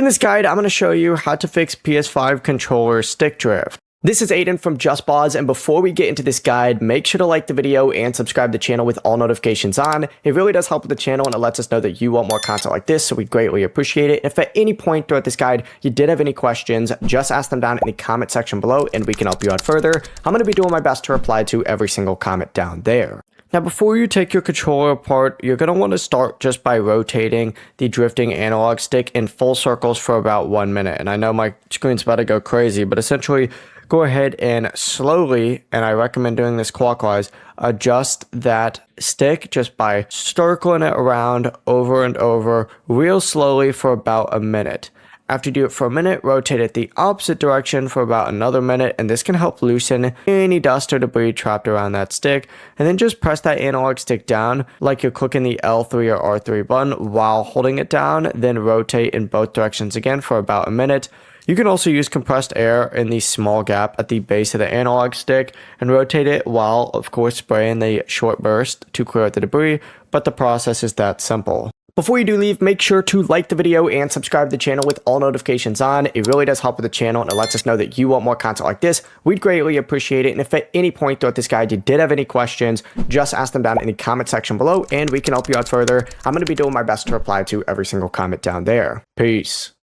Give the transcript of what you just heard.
In this guide, I'm going to show you how to fix PS5 controller stick drift. This is Aiden from JustBoz, and before we get into this guide, make sure to like the video and subscribe to the channel with all notifications on. It really does help with the channel, and it lets us know that you want more content like this, so we greatly appreciate it. If at any point throughout this guide you did have any questions, just ask them down in the comment section below and we can help you out further. I'm going to be doing my best to reply to every single comment down there. Now, before you take your controller apart, you're going to want to start just by rotating the drifting analog stick in full circles for about 1 minute. And I know my screen's about to go crazy, but essentially go ahead and slowly, and I recommend doing this clockwise, adjust that stick just by circling it around over and over real slowly for about a minute. After you do it for a minute, rotate it the opposite direction for about another minute, and this can help loosen any dust or debris trapped around that stick. And then just press that analog stick down like you're clicking the L3 or R3 button while holding it down, then rotate in both directions again for about a minute. You can also use compressed air in the small gap at the base of the analog stick and rotate it while, of course, spraying the short burst to clear out the debris, but the process is that simple. Before you do leave, make sure to like the video and subscribe to the channel with all notifications on. It really does help with the channel, and it lets us know that you want more content like this. We'd greatly appreciate it. And if at any point throughout this guide you did have any questions, just ask them down in the comment section below and we can help you out further. I'm going to be doing my best to reply to every single comment down there. Peace.